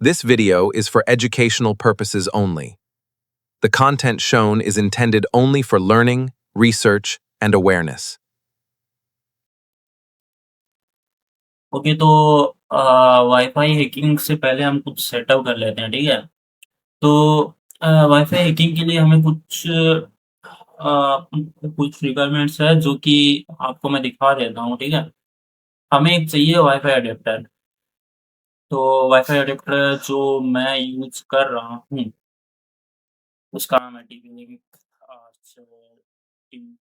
This video is for educational purposes only. The content shown is intended only for learning, research, and awareness. Okay तो wifi hacking से पहले हम कुछ setup कर लेते हैं, ठीक है? तो वाईफाई हैकिंग के लिए हमें कुछ रिक्वायरमेंट्स है जो कि आपको मैं दिखा देता हूँ, ठीक है? हमें एक चाहिए वाईफाई अडैप्टर। तो वाईफाई अडैप्टर जो मैं यूज़ कर रहा हूँ, उसका नाम है टीपी-लिंक 17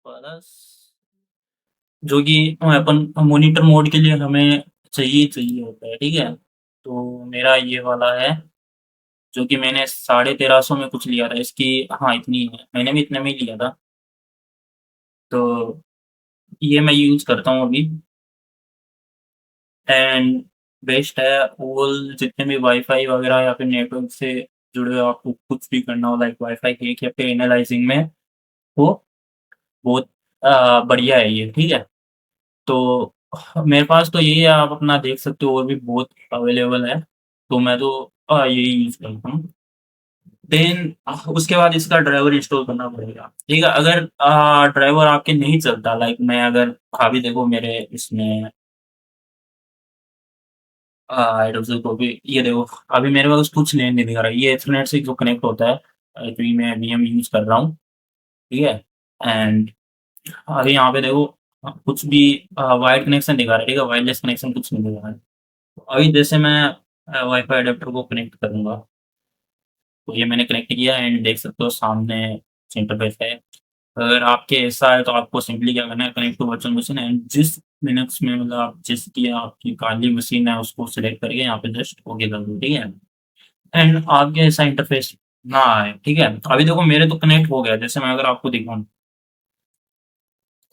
प्लस जो कि अपन मॉनिटर मोड के लिए हमें चाहिए होता है, ठीक है? तो मेरा ये वाला है, जो कि मैंने 1350 में कुछ लिया था, इसकी हाँ, इतनी है, मैंने भी इतने में ही लिया था। तो ये मैं यूज़ करता हूँ अभी एंड बेस्ट है ऑल जितने भी वाईफ़ाई वगैरह या फिर नेटवर्क से जुड़े हुए आपको कुछ भी करना हो लाइक वाईफ़ाई हैक या फिर एनालाइज़िंग में वो बहुत बढ़िया है ये, ठीक है? तो मेरे पास तो यही है, आप अपना देख सकते हो और भी बहुत अवेलेबल है, तो मैं तो यही यूज़ करता हूँ। देन उसके बाद इसका ड्राइवर इंस्टॉल करना पड़ेगा, ठीक है? अगर ड्राइवर आपके नहीं चलता लाइक मैं अगर अभी देखो मेरे इसमें एडोब को भी ये देखो अभी मेरे पास कुछ लेन नहीं दिखा रहा है, ये एथरनेट से जो कनेक्ट होता है जो मैं वीएम यूज़ कर रहा हूँ, ठीक है? एंड अभी यहाँ पे देखो कुछ भी वायर्ड कनेक्शन दिखा रहा है, ठीक है? वायरलेस कनेक्शन कुछ नहीं दिखा रहा है। अभी जैसे मैं वाईफ़ाई एडाप्टर को कनेक्ट करूँगा, तो ये मैंने कनेक्ट किया एंड देख सकते हो सामने इंटरफ़ेस है। अगर आपके ऐसा है तो आपको सिंपली क्या करना है connect to virtual machine and जिस लिनक्स में मतलब आप जिसकी आपकी काली मशीन है उसको सिलेक्ट करके यहाँ पे जस्ट ओके कर दो, ठीक है? एंड आगे ऐसा इंटरफ़ेस ना आए, ठीक है? अभी देखो मेरे तो कनेक्ट हो गया जैसे मैं अगर आपको दिखाऊँ,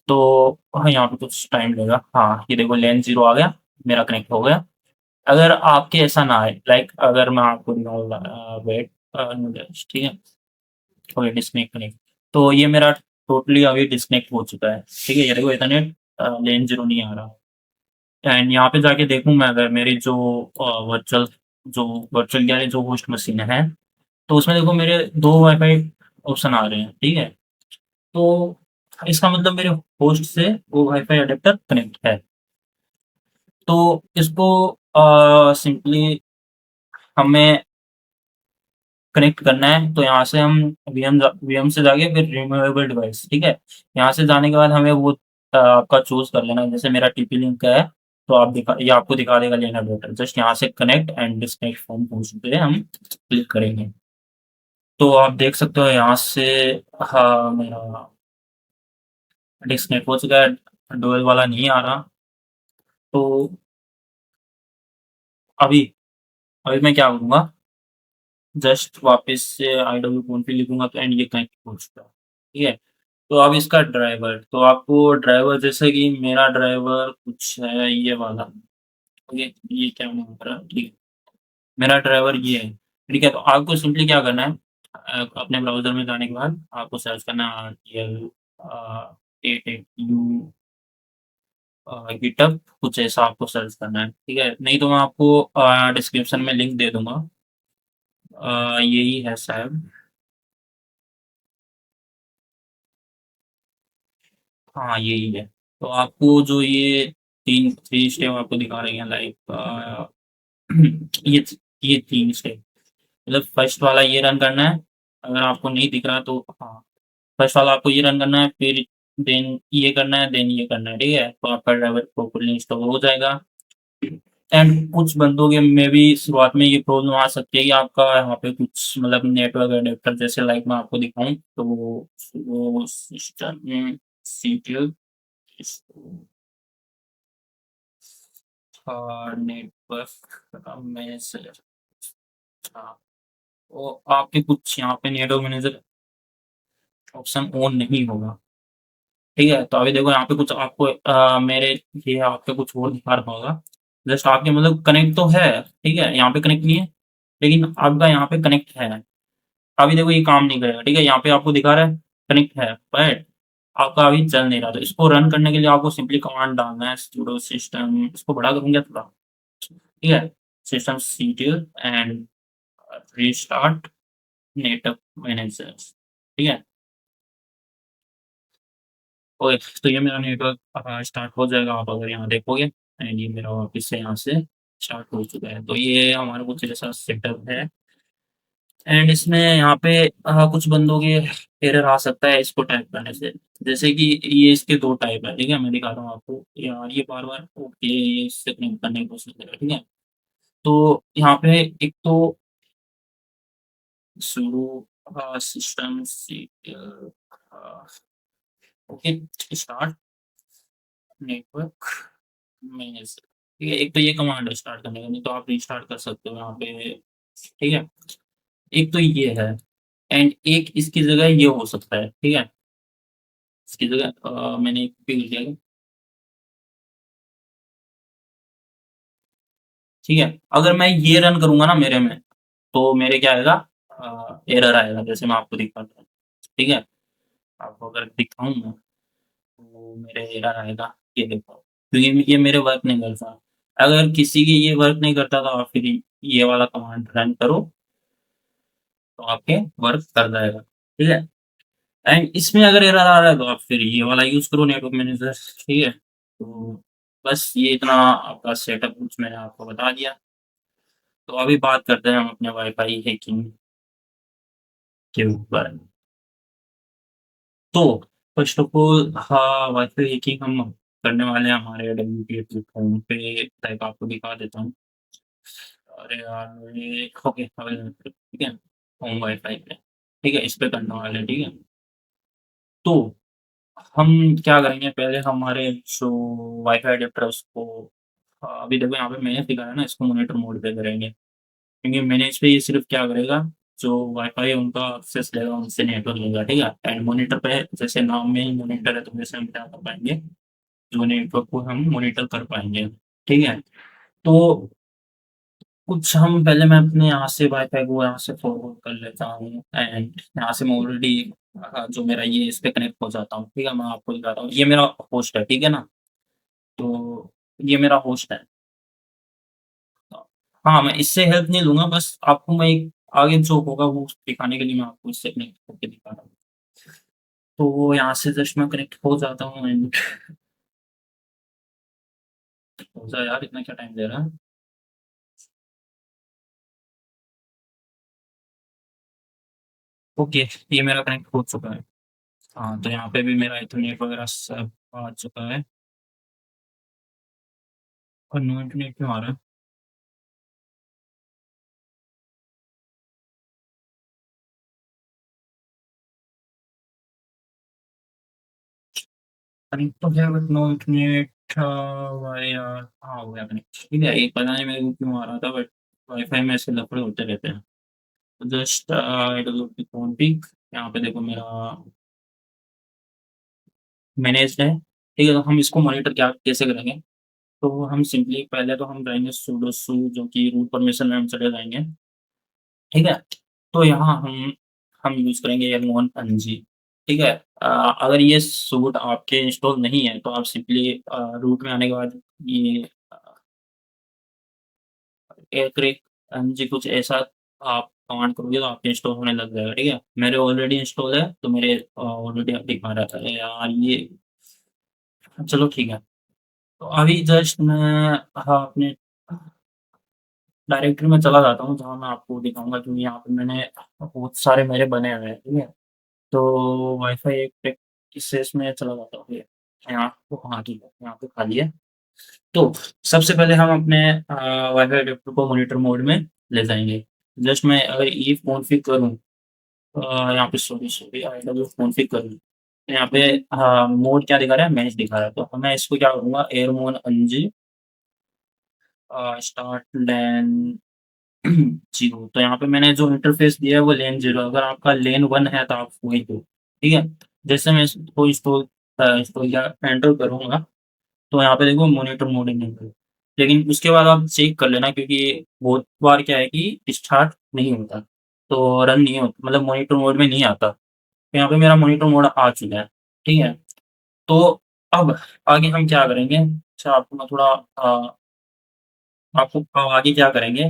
तो हाँ, यहाँ पे कुछ टाइम लगेगा। हाँ, ये देखो LAN 0 आ गया, मेरा कनेक्ट हो गया। अगर आपके ऐसा ना आए लाइक अगर मैं आपको दिखाऊँ वेट जस्ट ठीक है? Okay disconnect connect. तो ये मेरा टोटली अभी डिस्कनेक्ट हो चुका है, ठीक है? ये देखो इथरनेट LAN 0 नहीं आ रहा एंड यहाँ पे जाके देखूँ मैं अगर मेरी वर्चुअल जो वर्चुअल क्या है जो होस्ट मशीन है, तो उसमें देखो मेरे 2 वाईफ़ाई ऑप्शन आ रहे हैं, ठीक है? तो इसका मतलब मेरे होस्ट से वो वाईफ़ाई एडेप्टर कनेक्ट है। तो इसको सिंपली हमें कनेक्ट करना है, तो यहाँ से हम वीएम से जाके फिर रिमूवेबल डिवाइस, ठीक है? यहाँ से जाने के बाद हमें वो आपका चूज़ कर लेना है, जैसे मेरा टीपी लिंक का है, तो आप दिखा ये आपको दिखा देगा लेना बेटर, जस्ट यहाँ से connect and disconnect from host पे हम क्लिक करेंगे। तो आप देख सकते हो यहाँ से हाँ, मेरा डिस्कनेक्ट हो चुका है, डुअल वाला नहीं आ रहा। तो अभी अभी मैं क्या करूँगा, जस्ट वापस से IWPhonePe लिखूँगा तो एंड ये कनेक्ट हो चुका है, ठीक है? तो अब इसका ड्राइवर, तो आपको ड्राइवर जैसे कि मेरा ड्राइवर कुछ है ये वाला, ठीक है? ये क्या मैं कर रहा ठीक है, मेरा ड्राइवर ये है, ठीक है? तो आपको सिंपली क्या करना है अपने ब्राउज़र में जाने के बाद आपको सर्च करना है RTL 88U गिटहब कुछ ऐसा आपको सर्च करना है, ठीक है? नहीं तो मैं आपको डिस्क्रिप्शन में लिंक दे दूँगा। यही है शायद। हाँ, यही है। तो आपको जो ये 3 स्टेप आपको दिखा रही हैं लाइक ये ये 3 स्टेप मतलब फर्स्ट वाला ये रन करना है, अगर आपको नहीं दिख रहा तो हाँ, फर्स्ट वाला आपको ये रन करना है, फिर देन ये करना है, देन ये करना है, ठीक है? तो आपका ड्राइवर प्रॉपर्ली इंस्टॉल हो जाएगा एंड कुछ बंदों के में भी शुरुआत में ये प्रॉब्लम आ सकती है कि आपका यहाँ पे कुछ मतलब नेटवर्क एडेप्टर जैसे लाइक मैं आपको दिखाऊँ तो वो सिस्टम सीपीयू नेटवर्क मैनेजर हाँ, वो आपके कुछ यहाँ पे नेटवर्क मैनेजर ऑप्शन ऑन नहीं होगा, ठीक है? तो अभी देखो यहाँ पे कुछ आपको मेरे ये आपके कुछ और दिखा रहा होगा, जस्ट आपके मतलब कनेक्ट तो है, ठीक है? यहाँ पे कनेक्ट नहीं है, लेकिन आपका यहाँ पे कनेक्ट है। अभी देखो ये काम नहीं करेगा, ठीक है? यहाँ पे आपको दिखा रहा है कनेक्ट है, बट आपका अभी चल नहीं रहा, तो इसको रन करने के लिए आपको सिंपली कमांड डालना है sudo system इसको बड़ा करूँ क्या थोड़ा? ठीक है? Systemctl and restart network manager, ठीक है। ओके, तो ये मेरा नेटवर्क स्टार्ट हो जाएगा, आप अगर यहाँ देखोगे एंड ये मेरा वापस से यहाँ से स्टार्ट हो चुका है। तो ये हमारा कुछ ऐसा सेटअप है एंड इसमें यहाँ पे कुछ बंदों के एरर आ सकता है इसको टाइप करने से। जैसे कि ये इसके 2 टाइप है, ठीक है? मैं दिखाता हूँ आपको। यार ये बार-बार ओके, ये इससे कनेक्ट करने की कोशिश करेगा, ठीक है? तो यहाँ पे एक तो सुडो सिस्टम अ, ओके, स्टार्ट नेटवर्क मैनेजर, ठीक है? एक तो ये कमांड है स्टार्ट करने का, नहीं तो आप रीस्टार्ट कर सकते हो यहाँ पे, ठीक है? एक तो ये है एंड एक इसकी जगह ये हो सकता है, ठीक है? इसकी जगह मैंने एक पे लिख दिया, ठीक है? अगर मैं ये रन करूँगा ना मेरे में, तो मेरे क्या आएगा एरर आएगा, जैसे मैं आपको दिखाता हूँ, ठीक है? आपको अगर दिखाऊँ मैं, तो मेरे एरर आएगा, ये देखो, क्योंकि ये मेरे वर्क नहीं करता। अगर किसी की ये वर्क नहीं करता तो आप फिर ये वाला कमांड रन करो, तो आपके वर्क कर जाएगा, ठीक है? एंड इसमें अगर एरर आ रहा है तो आप फिर ये वाला यूज़ करो नेटवर्क मैनेजर, ठीक है? तो बस ये इतना आपका सेटअप कुछ मैंने आपको बता दिया। तो अभी बात करते हैं हम अपने वाईफ़ाई हैकिंग के ऊपर। तो first of all wifi hacking हम करने वाले हैं हमारे डेडिकेटेड फ़ोन पे, लाइक आपको दिखा देता हूँ। अरे यार! ये ओके ठीक है? होम वाईफ़ाई पे, ठीक है? इस पे करने वाले हैं, ठीक है? तो हम क्या करेंगे, पहले हमारे जो वाईफ़ाई एडेप्टर है उसको अभी देखो यहाँ पे मैंने दिखाया ना, इसको मॉनिटर मोड पे करेंगे। क्योंकि मैनेज पे ये सिर्फ़ क्या करेगा, जो वाईफ़ाई है उनका एक्सेस लेगा, उनसे नेटवर्क लेगा, ठीक है? एंड मॉनिटर पे जैसे नाम में ही मॉनिटर है, तो वैसे हम क्या कर पाएँगे, जो नेटवर्क को हम मॉनिटर कर पाएँगे, ठीक है? तो कुछ हम पहले मैं अपने यहाँ से वाईफ़ाई को यहाँ से फॉरवर्ड कर लेता हूँ एंड यहाँ से मैं ऑलरेडी जो मेरा ये इस पे कनेक्ट हो जाता हूँ, ठीक है? मैं आपको दिखाता हूँ, ये मेरा होस्ट है, ठीक है ना? तो ये मेरा होस्ट है। हाँ, मैं इससे हेल्प नहीं लूँगा, बस आपको मैं एक आगे जो होगा वो दिखाने के लिए मैं आपको इससे कनेक्ट करके दिखा रहा हूँ। तो यहाँ से जस्ट मैं कनेक्ट हो जाता हूँ एंड हो जा यार, इतना क्या टाइम ले रहा है? ओके, ये मेरा कनेक्ट हो चुका है। हाँ, तो यहाँ पे भी मेरा इथरनेट वगैरह सब आ चुका है और नो इंटरनेट क्यों आ रहा है? कनेक्ट तो है बट नो इंटरनेट वाई हाँ, हो गया कनेक्ट। ठीक है, ये पता नहीं मेरे को क्यों आ रहा था, बट वाईफ़ाई में ऐसे लफड़े होते रहते हैं। तो just it will be config, यहाँ पे देखो मेरा मैनेज्ड है, ठीक है? तो हम इसको मॉनिटर क्या कैसे करेंगे? तो हम सिंपली पहले तो हम जाएँगे sudo su जो कि रूट परमिशन में हम चले जाएँगे, ठीक है? तो यहाँ हम यूज़ करेंगे L1 NG, ठीक है? अगर ये सूट आपके इंस्टॉल नहीं है तो आप सिंपली रूट में आने के बाद ये एयरक्रेक NG कुछ ऐसा आप कमांड करोगे तो आपके इंस्टॉल होने लग जाएगा, ठीक है? मेरे ऑलरेडी इंस्टॉल है तो मेरे ऑलरेडी दिखा रहा था यार ये, चलो ठीक है। तो अभी जस्ट मैं अपने डायरेक्टरी में चला जाता हूँ जहाँ मैं आपको दिखाऊँगा, क्योंकि यहाँ पे मैंने बहुत सारे मेरे बने हुए हैं, ठीक है? तो वाईफ़ाई एक किससे इसमें चला जाता हूँ, ये यहाँ तो हाँ, ठीक है, यहाँ पे खाली है। तो सबसे पहले हम अपने वाईफ़ाई एडेप्टर को मॉनिटर मोड में ले जाएँगे। जस्ट मैं अगर ये कॉन्फ़िग करूँ यहाँ पे सॉरी IW कॉन्फ़िग करूँ, तो यहाँ पे मोड क्या दिखा रहा है? मैनेज दिखा रहा है। तो मैं इसको क्या करूँगा, एयरमोन NG स्टार्ट लैन 0, तो यहाँ पे मैंने जो इंटरफ़ेस दिया है वो लेन 0, अगर आपका लेन 1 है तो आप वही दो, ठीक है? जैसे मैं इसको इंस्टॉल या एंटर करूँगा, तो यहाँ पे देखो मॉनिटर मोड इनेबल, लेकिन उसके बाद आप चेक कर लेना, क्योंकि बहुत बार क्या है कि स्टार्ट नहीं होता, तो रन नहीं होता, मतलब मॉनिटर मोड में नहीं आता। तो यहाँ पे मेरा मॉनिटर मोड आ चुका है, ठीक है? तो अब आगे हम क्या करेंगे? अच्छा, आपको मैं थोड़ा आपको आगे क्या करेंगे,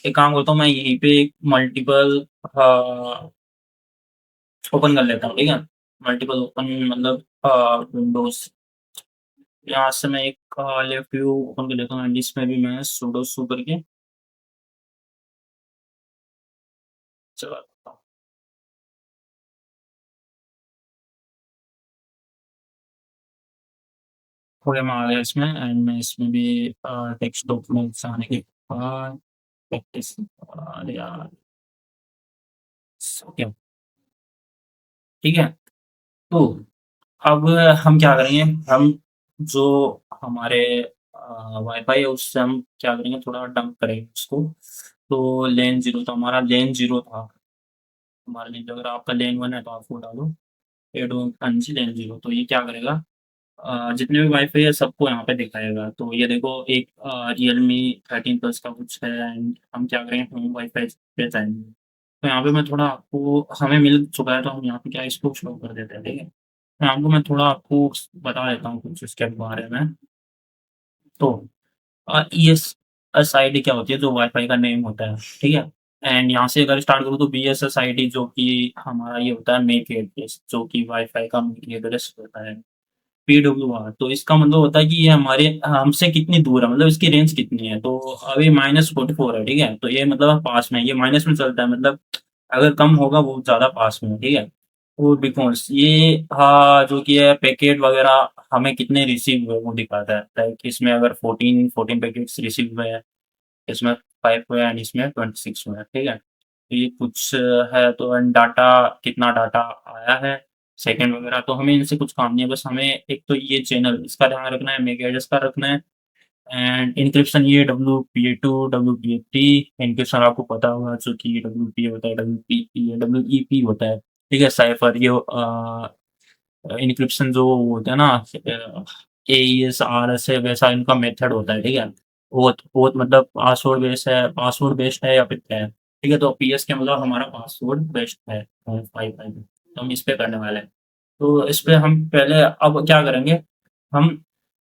एक काम करता हूँ मैं यहीं पे एक मल्टीपल ओपन कर लेता हूँ, ठीक है? मल्टीपल ओपन मतलब विंडोज़ यहाँ से मैं एक लेफ्ट व्यू ओपन कर लेता हूँ एंड इसमें भी मैं sudo su करके चला देता हूँ। हो गया, मैं आ गया इसमें एंड मैं इसमें भी टेक्स्ट डॉक्यूमेंट्स आने के बाद प्रैक्टिस अरे यार! ओके, ठीक है? तो अब हम क्या करेंगे, हम जो हमारे वाईफ़ाई है उससे हम क्या करेंगे थोड़ा डंप करेंगे उसको। तो लेन 0 तो हमारा लेन 0 था, हमारा लेन अगर आपका लेन 1 है तो आप वो डालो, एड ऑन हाँ जी, लेन 0 तो ये क्या करेगा जितने भी वाईफ़ाई है सबको यहाँ पे दिखाएगा। तो ये देखो एक रियलमी 13 प्लस का कुछ है एंड हम क्या करेंगे होम वाईफ़ाई पे जाएँगे। तो यहाँ पे मैं थोड़ा आपको हमें मिल चुका है तो हम यहाँ पे क्या इसको शो कर देते हैं, ठीक है? यहाँ पे मैं थोड़ा आपको बता देता हूँ कुछ इसके बारे में। तो ईएसएसआईडी क्या होती है जो वाईफ़ाई का नेम होता है, ठीक है? एंड यहाँ से अगर स्टार्ट करूँ तो बीएसएसआईडी जो कि हमारा ये होता है मैक एड्रेस जो कि वाईफ़ाई का मैक एड्रेस होता है। पीडब्ल्यूआर तो इसका मतलब होता है कि ये हमारे हमसे कितनी दूर है मतलब इसकी रेंज कितनी है। तो अभी -44 है, ठीक है? तो ये मतलब पास में है, ये माइनस में चलता है मतलब अगर कम होगा वो ज़्यादा पास में है, ठीक है? वो बिकॉज़ ये जो कि है पैकेट वगैरह हमें कितने रिसीव हुए वो दिखाता है। लाइक इसमें अगर 14 पैकेट्स रिसीव हुए हैं, इसमें 5 हुए हैं एंड इसमें 26 हुए हैं, ठीक है? तो ये कुछ है तो एंड डाटा कितना डाटा आया है, सेकंड वगैरह तो हमें इनसे कुछ काम नहीं है, बस हमें एक तो ये चैनल इसका ध्यान रखना है, मैक एड्रेस का रखना है एंड एन्क्रिप्शन ये WPA2, WPA3 एन्क्रिप्शन आपको पता होगा जो कि WPA होता है, WPP, WEP होता है, ठीक है? साइफ़र ये एन्क्रिप्शन जो होता है ना AES, RS है वैसा इनका मेथड होता है, ठीक है? ओथ ओथ मतलब पासवर्ड बेस्ड है या फिर क्या है, ठीक है? तो पीएस का मतलब हमारा पासवर्ड बेस्ड है, 555 तो हम इस पे करने वाले हैं। तो इस पे हम पहले अब क्या करेंगे, हम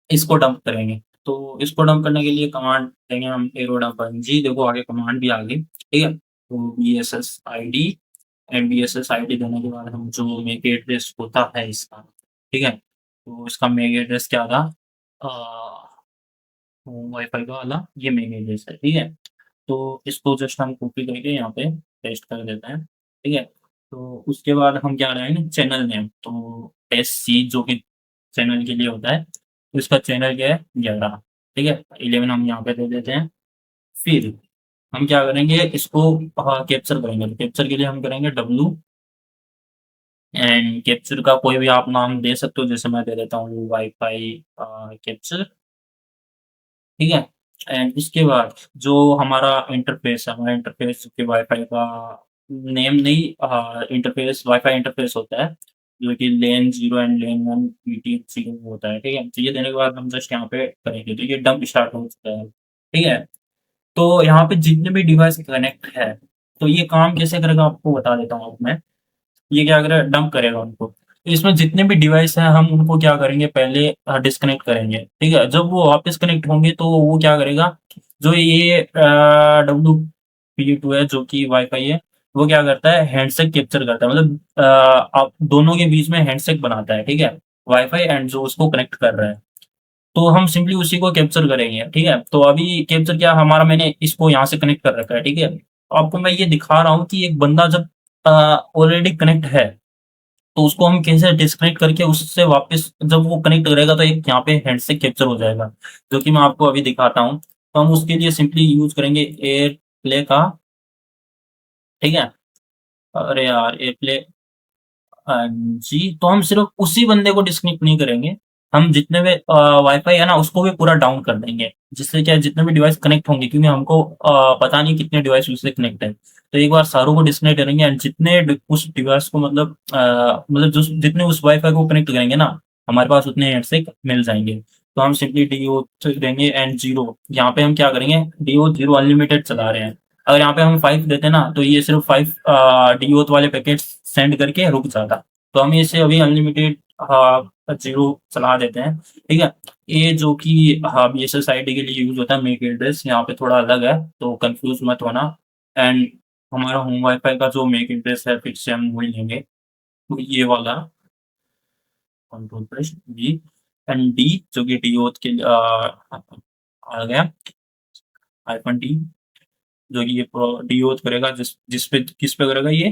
इसको डंप करेंगे। तो इसको डंप करने के लिए कमांड देंगे हम एरो डंप जी देखो आगे कमांड भी आ गई, ठीक है? तो बीएसएस आईडी एमबीएसएस आईडी देने के बाद हम जो मेक एड्रेस होता है इसका, ठीक है? तो इसका मेक एड्रेस क्या था वाईफ़ाई का वाला ये मेक एड्रेस है, ठीक है? तो इसको जस्ट हम कॉपी करके यहाँ पे पेस्ट कर देते हैं, ठीक है? तो उसके बाद हम क्या लगाएँगे चैनल नेम तो एससी जो कि चैनल के लिए होता है, तो इसका चैनल क्या है 11 ठीक है? 11 हम यहाँ पे दे देते हैं। फिर हम क्या करेंगे इसको कैप्चर करेंगे, तो कैप्चर के लिए हम करेंगे डब्ल्यू एंड कैप्चर का कोई भी आप नाम दे सकते हो, जैसे मैं दे देता हूँ वाईफ़ाई कैप्चर, ठीक है? एंड इसके बाद जो हमारा इंटरफ़ेस है, हमारा इंटरफ़ेस जो कि वाईफ़ाई का नेम नहीं इंटरफ़ेस वाईफ़ाई इंटरफ़ेस होता है, जो कि लेन 0 एंड लेन 1 PTH0 होता है, ठीक है? तो ये देने के बाद हम जस्ट यहाँ पे करेंगे, तो ये डंप स्टार्ट हो चुका है, ठीक है? तो यहाँ पे जितने भी डिवाइस कनेक्ट है, तो ये काम कैसे करेगा आपको बता देता हूँ अब मैं। ये क्या करेगा डंप करेगा उनको। तो इसमें जितने भी डिवाइस हैं हम उनको क्या करेंगे पहले डिस्कनेक्ट करेंगे, ठीक है? जब वो वापस कनेक्ट होंगे तो वो क्या करेगा, जो ये WPA2 है जो कि वाईफ़ाई है, वो क्या करता है हैंडशेक कैप्चर करता है मतलब आप दोनों के बीच में हैंडशेक बनाता है, ठीक है? वाईफ़ाई एंड जो उसको कनेक्ट कर रहा है। तो हम सिंपली उसी को कैप्चर करेंगे, ठीक है? तो अभी कैप्चर क्या हमारा मैंने इसको यहाँ से कनेक्ट कर रखा है, ठीक है? तो आपको मैं ये दिखा रहा हूँ कि एक बंदा जब अ, ऑलरेडी कनेक्ट है, तो उसको हम कैसे डिस्कनेक्ट करके उससे वापस जब वो कनेक्ट करेगा तो एक यहाँ पे हैंडशेक कैप्चर हो जाएगा, जो कि मैं आपको अभी दिखाता हूँ। तो हम उसके लिए सिंपली यूज़ करेंगे एयरप्ले का, ठीक है? अरे यार! एयरप्ले जी, तो हम सिर्फ़ उसी बंदे को डिस्कनेक्ट नहीं करेंगे, हम जितने भी वाईफ़ाई है ना उसको भी पूरा डाउन कर देंगे। जिससे क्या है जितने भी डिवाइस कनेक्ट होंगे क्योंकि हमको पता नहीं कितने डिवाइस उससे कनेक्ट है। तो एक बार सारों को डिस्कनेक्ट करेंगे एंड जितने उस डिवाइस को मतलब जो जितने उस वाईफ़ाई को कनेक्ट करेंगे ना, हमारे पास उतने हैंडसेक मिल जाएँगे। तो हम सिंपली डीओ देंगे एंड 0 यहाँ पे हम क्या करेंगे डीओ 0 अनलिमिटेड चला रहे हैं। अगर यहाँ पे हम 5 देते ना तो ये सिर्फ़ 5 डीओ वाले पैकेट्स सेंड करके रुक जाता। तो हम इसे अभी अनलिमिटेड ज़ीरो चला देते हैं, ठीक है? ये जो कि बीएसएस आईडी के लिए यूज़ होता है मैक एड्रेस, यहाँ पे थोड़ा अलग है, तो कन्फ्यूज़ मत होना। एंड हमारा होम वाईफ़ाई का जो मैक एड्रेस है फिर से हम वही लेंगे, तो ये वाला control press D and D जो कि डीओथ के आ गया हाइफ़न डी जो कि ये डीओथ करेगा किस पे करेगा ये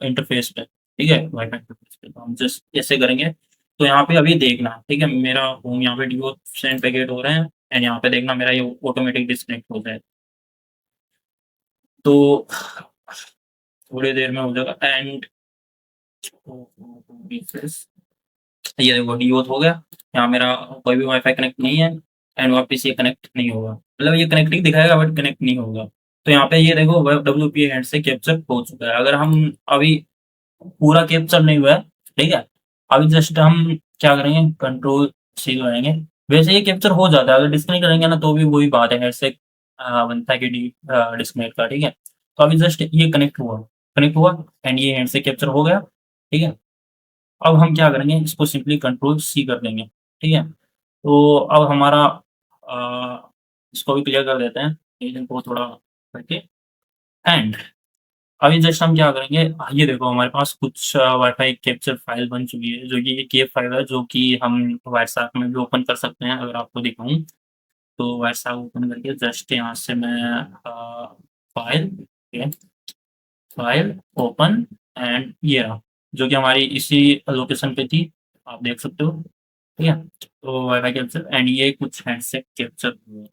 इंटरफ़ेस पे, ठीक है? वाईफ़ाई इंटरफ़ेस पे। तो हम जस्ट ऐसे करेंगे, तो यहाँ पे अभी देखना, ठीक है? मेरा होम यहाँ पे डीओथ सेंड पैकेट हो रहे हैं एंड यहाँ पे देखना मेरा ये ऑटोमेटिक डिस्कनेक्ट हो जाए। तो थोड़ी देर में हो जाएगा एंड रिफ्रेश ये देखो डीओथ हो गया, यहाँ मेरा कोई भी वाईफ़ाई कनेक्ट नहीं है एंड वापस ये कनेक्ट नहीं होगा। मतलब ये कनेक्टिंग दिखाएगा बट कनेक्ट नहीं होगा। तो यहाँ पे ये देखो वेब डब्ल्यूपी हैंड से कैप्चर हो चुका है। अगर हम अभी पूरा कैप्चर नहीं हुआ है, ठीक है? अभी जस्ट हम क्या करेंगे कंट्रोल सी दबाएँगे। वैसे ये कैप्चर हो जाता है, अगर डिस्कनेक्ट करेंगे ना तो भी वही बात है हेड से बनता है कि डिस्कनेक्ट का, ठीक है? तो अभी जस्ट ये कनेक्ट हुआ एंड ये हैंड से कैप्चर हो गया, ठीक है? अब हम क्या करेंगे इसको सिंपली कंट्रोल सी कर देंगे, ठीक है? तो अब हमारा इसको भी क्लियर कर देते हैं, रीजन को थोड़ा करके एंड अभी जस्ट हम क्या करेंगे ये देखो हमारे पास कुछ वाईफ़ाई कैप्चर फ़ाइल बन चुकी है, जो कि ये केप फ़ाइल है जो कि हम व्हाट्सऐप में भी ओपन कर सकते हैं अगर आपको दिखाऊँ, तो व्हाट्सऐप ओपन करके जस्ट यहाँ से मैं फ़ाइल ठीक है, फ़ाइल ओपन एंड ये रहा, जो कि हमारी इसी लोकेशन पे थी, आप देख सकते हो, ठीक है? तो वाईफ़ाई कैप्चर एंड ये कुछ हैंडसेट कैप्चर हुए हैं,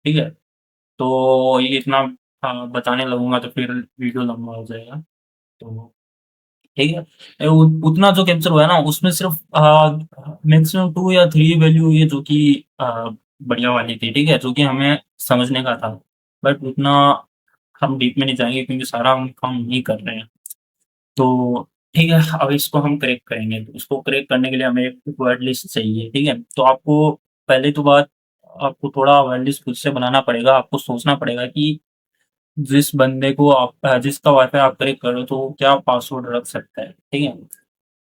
ठीक है? तो ये इतना बताने लगूँगा तो फिर वीडियो लंबा हो जाएगा, तो ठीक है? उतना जो कैप्चर हुआ है ना उसमें सिर्फ़ मैक्सिमम 2 या 3 वैल्यू ये जो कि बढ़िया वाली थी, ठीक है? जो कि हमें समझने का था। बट उतना हम डीप में नहीं जाएँगे क्योंकि सारा हम काम नहीं कर रहे हैं। तो ठीक है, अब इसको हम क्रैक करेंगे। तो इसको क्रैक करने के लिए हमें एक वर्ड लिस्ट चाहिए, ठीक है? तो आपको पहली तो बात आपको थोड़ा वर्ड लिस्ट खुद से बनाना पड़ेगा। आपको सोचना पड़ेगा कि जिस बंदे को जिसका वाईफ़ाई आप कनेक्ट कर रहे हो तो वो क्या पासवर्ड रख सकता है, ठीक है?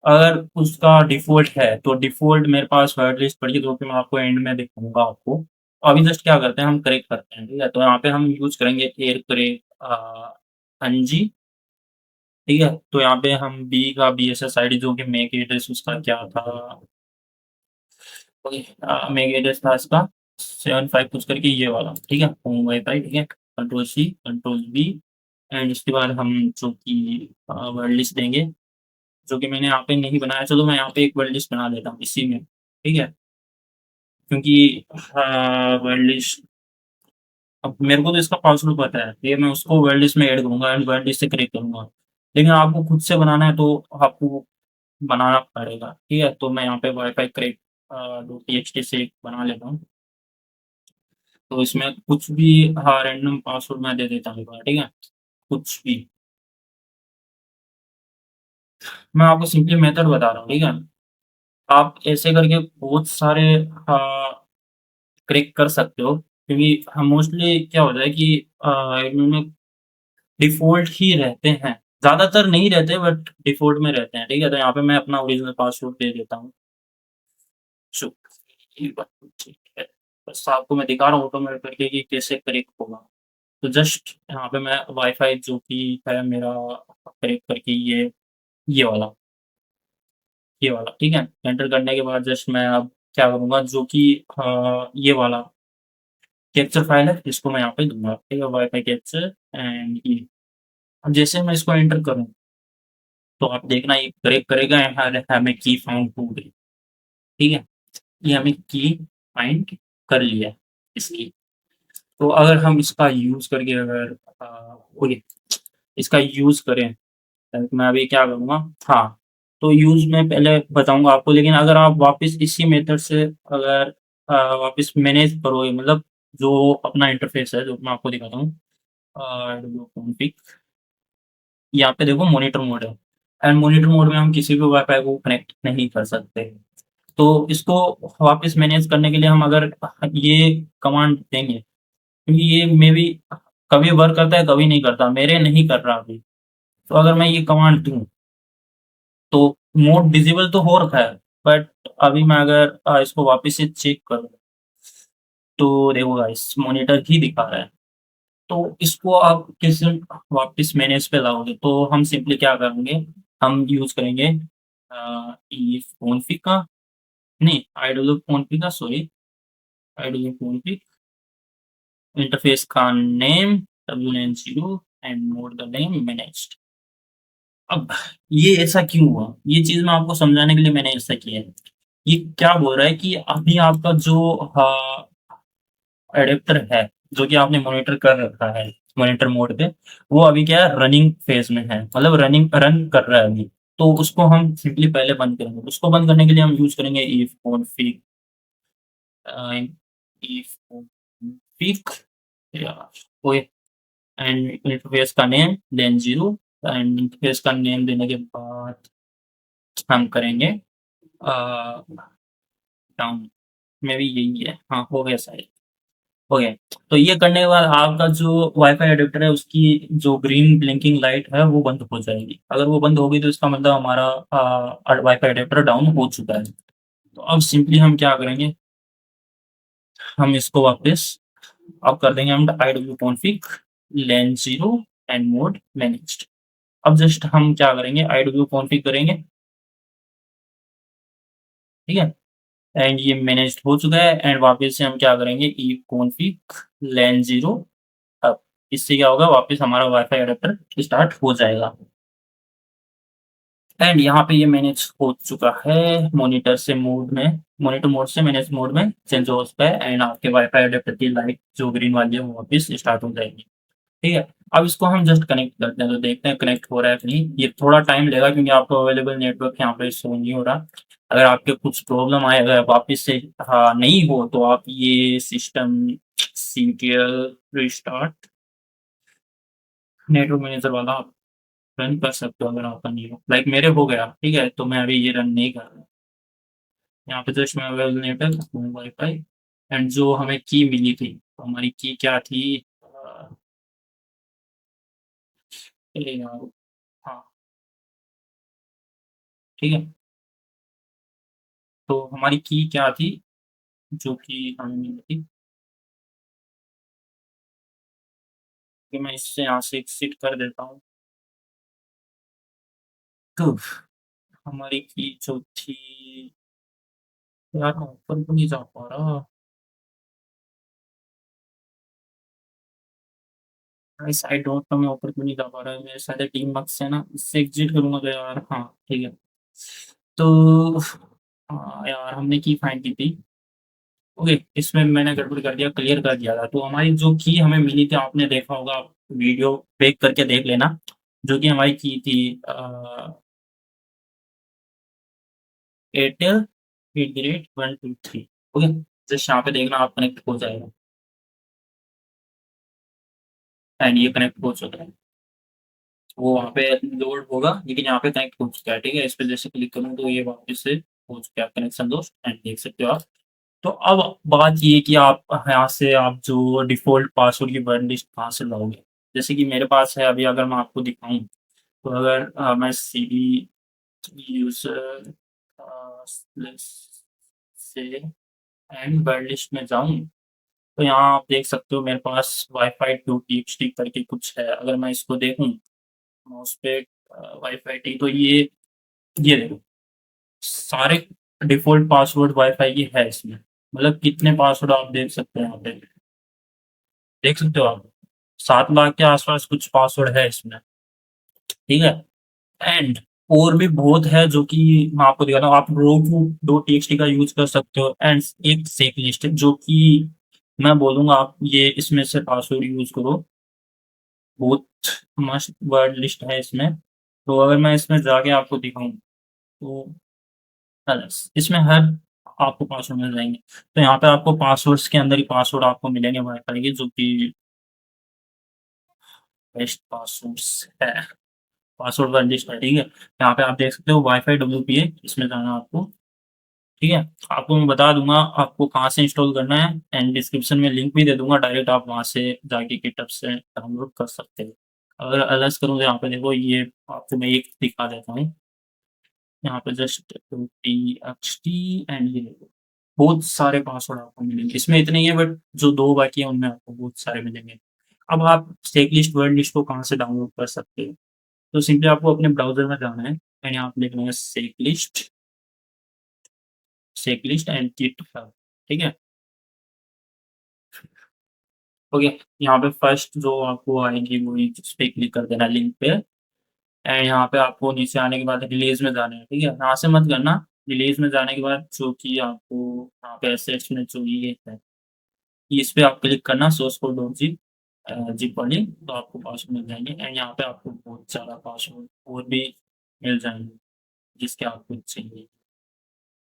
अगर उसका डिफ़ॉल्ट है, तो डिफ़ॉल्ट मेरे पास वर्ड लिस्ट पड़ी है जो कि मैं आपको एंड में दिखाऊँगा आपको। अभी जस्ट क्या करते हैं हम क्रैक करते हैं, ठीक है? तो यहाँ पे हम यूज़ करेंगे एयर क्रैक NG, ठीक है? तो यहाँ पे हम बी का बीएसएस आईडी जो कि मैक एड्रेस उसका क्या था ओके मैक एड्रेस था इसका 75 कुछ करके ये वाला, ठीक है? होम वाईफ़ाई, ठीक है? Control C, control V and इसके बाद हम जो कि वर्ड लिस्ट देंगे, जो कि मैंने यहाँ पे नहीं बनाया, चलो मैं यहाँ पे एक वर्ड लिस्ट बना देता हूँ इसी में, ठीक है? क्योंकि वर्ड लिस्ट अब मेरे को तो इसका पासवर्ड पता है, ये मैं उसको वर्ड लिस्ट में ऐड करूँगा एंड वर्ड लिस्ट से क्रिएट करूँगा। लेकिन आपको खुद से बनाना है तो आपको बनाना पड़ेगा, ठीक है? तो मैं यहाँ पे वाईफ़ाई क्रेक .txt से एक बना लेता हूँ। तो इसमें कुछ भी रैंडम पासवर्ड मैं दे देता हूँ एक बार, ठीक है? कुछ भी। मैं आपको सिंपली मेथड बता रहा हूँ, ठीक है? आप ऐसे करके बहुत सारे क्रैक कर सकते हो क्योंकि हम मोस्टली क्या होता है कि इन्होंने डिफ़ॉल्ट ही रहते हैं। ज़्यादातर नहीं रहते बट डिफ़ॉल्ट में रहते हैं, ठीक है? तो यहाँ पे मैं अपना ओरिजिनल पासवर्ड दे देता हूँ। सो ये बात ठीक है। बस आपको मैं दिखा रहा हूँ ऑटोमेटिक करके कि कैसे करेक्ट होगा। तो जस्ट यहाँ पे मैं वाईफ़ाई जो कि है मेरा करेक्ट करके ये वाला, ठीक है? एंटर करने के बाद जस्ट मैं अब क्या करूँगा जो कि ये वाला कैप्चर फ़ाइल है इसको मैं यहाँ पे दूँगा, ठीक है? वाईफ़ाई कैप्चर एंड ये। अब जैसे मैं इसको एंटर करूँ, तो आप देखना ये करेक्ट करेगा एंड हमें की फाउंड हो गई, ठीक है? ये हमें की फाइंड कर लिया इसकी। तो अगर हम इसका यूज़ करके अगर ओके इसका यूज़ करें, मैं अभी क्या करूँगा हाँ, तो यूज़ मैं पहले बताऊँगा आपको लेकिन अगर आप वापस इसी मेथड से अगर वापस मैनेज करोगे मतलब जो अपना इंटरफ़ेस है, जो मैं आपको दिखाता हूँ कॉन्फ़िग यहाँ पे देखो मॉनिटर मोड है एंड मॉनिटर मोड में हम किसी भी वाईफ़ाई को कनेक्ट नहीं कर सकते। तो इसको वापस मैनेज करने के लिए हम अगर ये कमांड देंगे क्योंकि ये मेबी कभी वर्क करता है, कभी नहीं करता, मेरे नहीं कर रहा अभी। तो अगर मैं ये कमांड दूँ, तो मोड डिसेबल तो हो रखा है, बट अभी मैं अगर इसको वापस से चेक करूँ, तो देखो गाइस मॉनिटर ही दिखा रहा है। तो इसको आप किस वापस मैनेज पे लाओगे, तो हम सिंपली क्या करेंगे, हम यूज़ करेंगे ये फ़ोनपे का, नहीं आईडब्ल्यू फ़ोनपे का, सॉरी आईडब्ल्यू फ़ोनपे, इंटरफ़ेस का name W90 and mode the name managed. अब ये ऐसा क्यों हुआ? ये चीज़ मैं आपको समझाने के लिए मैंने ऐसा किया है। ये क्या बोल रहा है कि अभी आपका जो एडेप्टर है, जो कि आपने मॉनिटर कर रखा है, मॉनिटर मोड पे, वो अभी क्या है रनिंग फ़ेज़ में है, मतलब रन कर रहा है अभी। तो उसको हम सिंपली पहले बंद करेंगे। उसको बंद करने के लिए हम यूज़ करेंगे if config a, if config या कोई एंड इंटरफ़ेस का नेम देन 0 एंड इंटरफ़ेस का नेम देने के बाद हम करेंगे अ, डाउन, मेबी यही है। हाँ, हो गया शायद। हो गया। तो ये करने के बाद आपका जो वाईफ़ाई एडेप्टर है उसकी जो ग्रीन ब्लिंकिंग लाइट है वो बंद हो जाएगी। अगर वो बंद होगी तो इसका मतलब हमारा वाईफ़ाई एडेप्टर डाउन हो चुका है। तो अब सिंपली हम क्या करेंगे, हम इसको वापस अब कर देंगे हम I W config LAN 0 and mode managed. अब जस्ट हम क्या करेंगे, आईडब्ल्यू कॉन्फिग करेंगे, ठीक है? एंड ये मैनेज्ड हो चुका है एंड वापस से हम क्या करेंगे ई कॉन्फिग लैन 0। अब इससे क्या होगा, वापस हमारा वाईफ़ाई एडेप्टर स्टार्ट हो जाएगा एंड यहाँ पे ये मैनेज हो चुका है मॉनिटर से मोड में, मॉनिटर मोड से मैनेज मोड में चेंज हो चुका है एंड आपके वाईफ़ाई एडेप्टर की लाइट जो ग्रीन वाली है वो वापस स्टार्ट हो जाएगी, ठीक है? अब इसको हम जस्ट कनेक्ट करते हैं, तो देखते हैं कनेक्ट हो रहा है कि नहीं। ये थोड़ा टाइम लेगा क्योंकि आपको अवेलेबल नेटवर्क यहाँ पे शो नहीं हो रहा। अगर आपके कुछ प्रॉब्लम आए, अगर वापस से नहीं हो तो आप ये system CTL restart network manager वाला आप रन कर सकते हो अगर आपका नहीं हो। लाइक मेरे हो गया, ठीक है? तो मैं अभी ये रन नहीं कर रहा। यहाँ पे जस्ट मैं अवेलेबल नेटवर्क वाईफ़ाई एंड जो हमें की मिली थी, तो हमारी की क्या थी? अरे यार! हाँ, ठीक है? तो हमारी की क्या थी, जो कि हमें मिली थी, कि मैं इससे यहाँ से एग्ज़िट कर देता हूँ। तो हमारी की जो थी, यार मैं ऊपर क्यों नहीं जा पा रहा? गाइस आई डोंट नो, मैं ऊपर क्यों नहीं जा पा रहा? मेरे सारे टीम बक्स है ना, इससे एग्ज़िट करूँगा तो यार हाँ, ठीक है। तो यार हमने की फाइंड की थी। ओके, इसमें मैंने गड़बड़ कर दिया, क्लियर कर दिया था। तो हमारी जो की हमें मिली थी, आपने देखा होगा, आप वीडियो बैक करके देख लेना, जो कि हमारी की थी एयरटेल @123। ओके, जस्ट यहाँ पे देखना आप कनेक्ट हो जाएगा एंड ये कनेक्ट हो चुका है। वो वहाँ पे लोड होगा लेकिन यहाँ पे कनेक्ट हो चुका है, ठीक है? इस पे जैसे क्लिक करूँ तो ये वापस से हो चुका है कनेक्शन दोस्त एंड देख सकते हो आप। तो अब बात ये है कि आप यहाँ से आप जो डिफ़ॉल्ट पासवर्ड की वर्ड लिस्ट कहाँ से लाओगे? जैसे कि मेरे पास है, अभी अगर मैं आपको दिखाऊँ, तो अगर मैं सीडी यूज़र स्लैश से एंड वर्ड लिस्ट में जाऊँ, तो यहाँ आप देख सकते हो मेरे पास वाईफ़ाई 2 टीएक्सटी करके कुछ है। अगर मैं इसको देखूँ माउस पे वाईफ़ाई टी, तो ये देखो, सारे डिफ़ॉल्ट पासवर्ड वाईफ़ाई की है इसमें। मतलब कितने पासवर्ड आप देख सकते हो यहाँ पे। देख सकते हो आप? 7 लाख के आस-पास कुछ पासवर्ड है इसमें, ठीक है? एंड और भी बहुत है जो कि मैं आपको दिखाता हूँ। आप roku .txt का यूज़ कर सकते हो एंड एक सेक लिस्ट है जो कि मैं बोलूँगा आप ये इसमें से पासवर्ड यूज़ करो। बहुत मस्त वर्ड लिस्ट है इसमें। तो अगर मैं इसमें जाके आपको दिखाऊँ, तो इसमें हर आपको पासवर्ड मिल जाएँगे। तो यहाँ पे आपको पासवर्ड्स के अंदर ही पासवर्ड आपको मिलेंगे वाईफ़ाई के, जो कि बेस्ट पासवर्ड्स है। पासवर्ड वाली लिस्ट है, ठीक है? यहाँ पे आप देख सकते हो वाईफ़ाई WPA, इसमें जाना है आपको, ठीक है? आपको मैं बता दूँगा आपको कहाँ से इंस्टॉल करना है एंड डिस्क्रिप्शन में लिंक भी दे दूँगा, डायरेक्ट आप वहाँ से जाके गिटहब से डाउनलोड कर सकते हो। अगर एलएस करूँ तो यहाँ पे देखो, ये आपको मैं एक दिखा देता हूँ। यहाँ पे जस्ट TXT एंड ये बहुत सारे पासवर्ड आपको मिलेंगे। इसमें इतने ही है बट जो 2 बाकी हैं उनमें आपको बहुत सारे मिलेंगे। अब आप स्टेक लिस्ट, वर्ड लिस्ट को कहाँ से डाउनलोड कर सकते हो? तो सिंपली आपको अपने ब्राउज़र में जाना है एंड यहाँ पे लिखना है शेक लिस्ट एंड गिटहब, ठीक है? ओके, यहाँ पे फर्स्ट जो आपको आएगी वही जिस पे क्लिक कर देना लिंक पे एंड यहाँ पे आपको नीचे आने के बाद रिलीज़ में जाना है, ठीक है? यहाँ से मत करना, रिलीज़ में जाने के बाद जो कि आपको यहाँ पे एसेट्स में जो ये है, इस पे आप क्लिक करना सोर्स कोड डॉट ज़िप वाली तो आपको पासवर्ड मिल जाएँगे एंड यहाँ पे आपको बहुत सारा पासवर्ड और भी मिल जाएँगे, जिसके आपको चाहिए,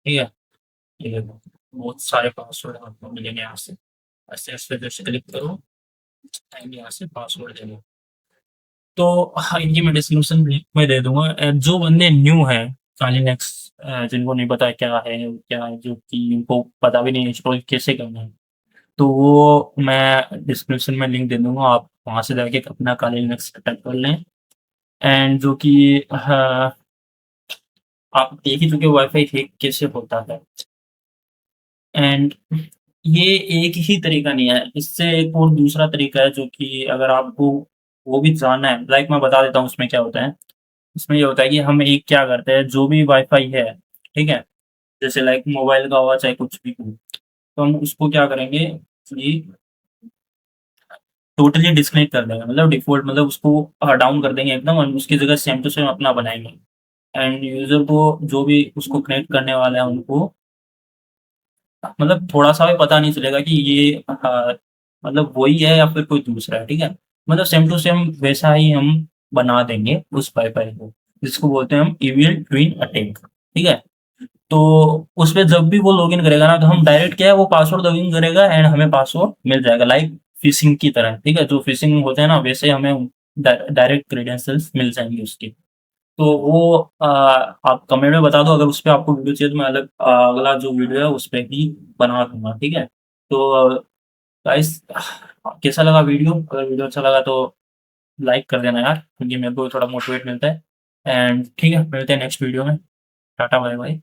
ठीक है? ये देखो, बहुत सारे पासवर्ड आपको मिलेंगे यहाँ से। ऐसे इस पे जस्ट क्लिक करो एंड यहाँ से पासवर्ड दे दो। तो हाँ, इनकी मैं डिस्क्रिप्शन लिंक में दे दूँगा जो बंदे न्यू हैं कालीनेक्स जिनको नहीं पता क्या है, जो कि उनको पता भी नहीं है इंस्टॉल कैसे करना है, तो वो मैं डिस्क्रिप्शन में लिंक दे दूँगा, आप वहाँ से जाके अपना कालीनेक्स सेटअप कर लें एंड जो कि आप देख ही चुके हो वाईफ़ाई हैक कैसे होता है एंड ये एक ही तरीका नहीं है, इससे एक और दूसरा तरीका है जो कि अगर आपको वो भी जानना है, लाइक मैं बता देता हूँ उसमें क्या होता है। उसमें ये होता है कि हम एक क्या करते हैं, जो भी वाईफ़ाई है, ठीक है? जैसे लाइक मोबाइल का हुआ चाहे कुछ भी हो, तो हम उसको क्या करेंगे कि टोटली डिस्कनेक्ट कर देंगे, मतलब डिफ़ॉल्ट मतलब उसको डाउन कर देंगे एकदम और उसकी जगह सेम टू सेम अपना बनाएँगे एंड यूज़र को जो भी उसको कनेक्ट करने वाला है उनको मतलब थोड़ा-सा भी पता नहीं चलेगा कि ये मतलब वही है या फिर कोई दूसरा है, ठीक है? मतलब सेम टू सेम वैसा ही हम बना देंगे उस वाईफ़ाई को, जिसको बोलते हैं हम ईवीएल ट्विन अटैक, ठीक है? तो उसपे जब भी वो लॉगिन करेगा ना, तो हम डायरेक्ट क्या है वो पासवर्ड लॉगिन करेगा एंड हमें पासवर्ड मिल जाएगा लाइक फ़िशिंग की तरह, ठीक है? जो फ़िशिंग होते हैं ना, वैसे हमें डायरेक्ट क्रेडेंशियल्स मिल जाएँगे उसके। तो वो आप कमेंट में बता दो अगर उसपे आपको वीडियो चाहिए तो मैं अगला जो वीडियो है उसपे ही बना दूँगा, ठीक है? तो गाइस कैसा लगा वीडियो? अगर वीडियो अच्छा लगा तो लाइक कर देना यार, क्योंकि मेरे को थोड़ा मोटिवेट मिलता है एंड ठीक है, मिलते हैं नेक्स्ट वीडियो में। Tata bye bye.